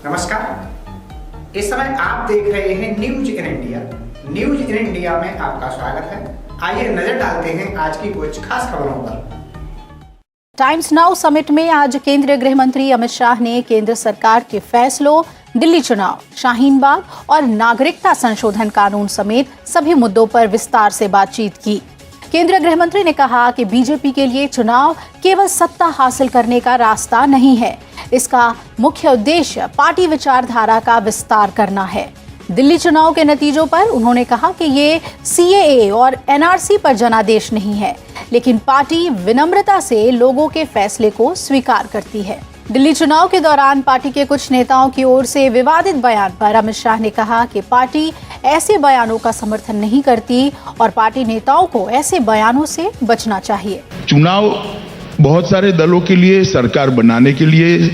नमस्कार। इस समय आप देख रहे हैं news in India. News in India में आपका स्वागत है। आइए नजर डालते हैं आज की कुछ खास खबरों पर। टाइम्स नाउ समिट में आज केंद्रीय गृह मंत्री अमित शाह ने केंद्र सरकार के फैसलों, दिल्ली चुनाव, शाहीन बाग और नागरिकता संशोधन कानून समेत सभी मुद्दों पर विस्तार से बातचीत की। केंद्रीय गृह मंत्री ने कहा कि बीजेपी के लिए चुनाव केवल सत्ता हासिल करने का रास्ता नहीं है, इसका मुख्य उद्देश्य पार्टी विचारधारा का विस्तार करना है। दिल्ली चुनाव के नतीजों पर उन्होंने कहा कि ये सीएए और एनआरसी पर जनादेश नहीं है, लेकिन पार्टी विनम्रता से लोगों के फैसले को स्वीकार करती है। दिल्ली चुनाव के दौरान पार्टी के कुछ नेताओं की ओर से विवादित बयान पर अमित शाह ने कहा कि पार्टी ऐसे बयानों का समर्थन नहीं करती और पार्टी नेताओं को ऐसे बयानों से बचना चाहिए। चुनाव बहुत सारे दलों के लिए, सरकार बनाने के लिए,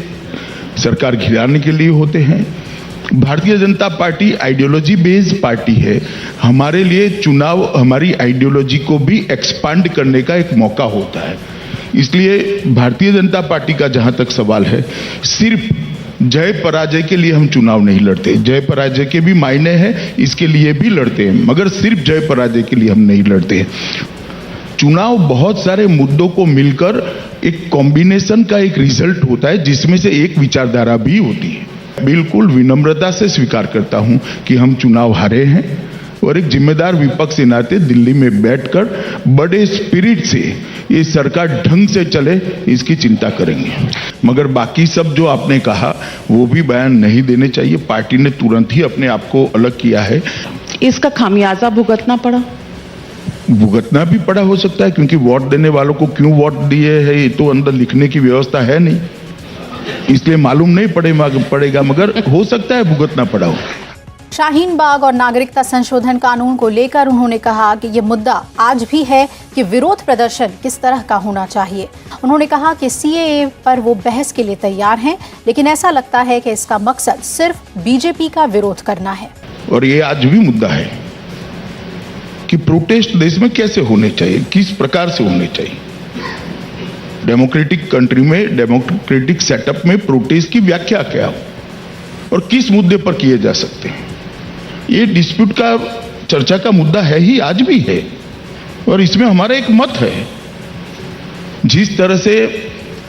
सरकार गिराने के लिए होते हैं। Bharatiya Janata party ideology based party है। हमारे लिए चुनाव हमारी आइडियोलॉजी को भी एक्सपांड करने का एक मौका होता है। इसलिए भारतीय जनता पार्टी का जहां तक सवाल है, सिर्फ जय पराजय के लिए हम चुनाव नहीं लड़ते। जय पराजय के भी मायने हैं, इसके लिए भी लड़ते हैं, मगर सिर्फ जय पराजय के लिए हम नहीं लड़ते। चुनाव बहुत सारे मुद्दों को मिलकर एक कॉम्बिनेशन का एक रिजल्ट होता है, जिसमें से एक विचारधारा भी होती है। बिल्कुल विनम्रता से स्वीकार करता हूं कि हम चुनाव हारे हैं और एक जिम्मेदार विपक्ष के नाते दिल्ली में बैठकर बड़े स्पिरिट से ये सरकार ढंग से चले, इसकी चिंता करेंगे। मगर बाकी सब जो आपने कहा वो भी बयान नहीं देने चाहिए। पार्टी ने तुरंत ही अपने आप को अलग किया है। इसका खामियाजा भुगतना पड़ा, भुगतना भी पड़ा हो सकता है, क्योंकि वोट देने वालों को क्यों वोट दिए है ये तो अंदर लिखने की व्यवस्था है नहीं, इसलिए मालूम नहीं पड़ेगा, मगर हो सकता है भुगतना पड़ा हो। शाहीन बाग और नागरिकता संशोधन कानून को लेकर उन्होंने कहा कि ये मुद्दा आज भी है कि विरोध प्रदर्शन किस तरह का होना चाहिए। उन्होंने कहा कि सीएए पर वो बहस के लिए तैयार हैं, लेकिन ऐसा लगता है कि इसका मकसद सिर्फ बीजेपी का विरोध करना है। और ये आज भी मुद्दा है कि प्रोटेस्ट देश में कैसे होने चाहिए, किस प्रकार से होने चाहिए। डेमोक्रेटिक कंट्री में, डेमोक्रेटिक सेटअप में प्रोटेस्ट की व्याख्या क्या हो और किस मुद्दे पर किए जा सकते हैं, ये डिस्प्यूट का चर्चा का मुद्दा है ही, आज भी है। और इसमें हमारा एक मत है। जिस तरह से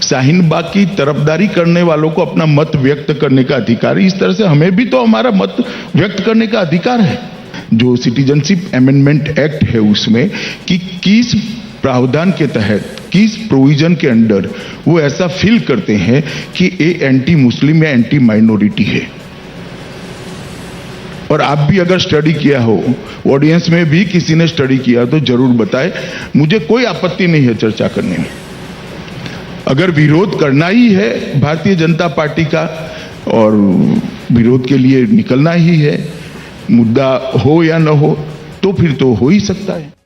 शाहीन बाग की तरफदारी करने वालों को अपना मत व्यक्त करने का अधिकार है, इस तरह से हमें भी तो हमारा मत व्यक्त करने का अधिकार है। जो सिटीजनशिप अमेंडमेंट एक्ट है उसमें कि किस प्रावधान के तहत, किस प्रोविजन के अंडर वो ऐसा फील करते हैं कि ये एंटी मुस्लिम या एंटी माइनॉरिटी है। और आप भी अगर स्टडी किया हो, ऑडियंस में भी किसी ने स्टडी किया तो जरूर बताएं। मुझे कोई आपत्ति नहीं है चर्चा करने में। अगर विरोध करना ही है भारतीय जनता पार्टी का और विरोध के लिए निकलना ही है, मुद्दा हो या न हो, तो फिर तो हो ही सकता है।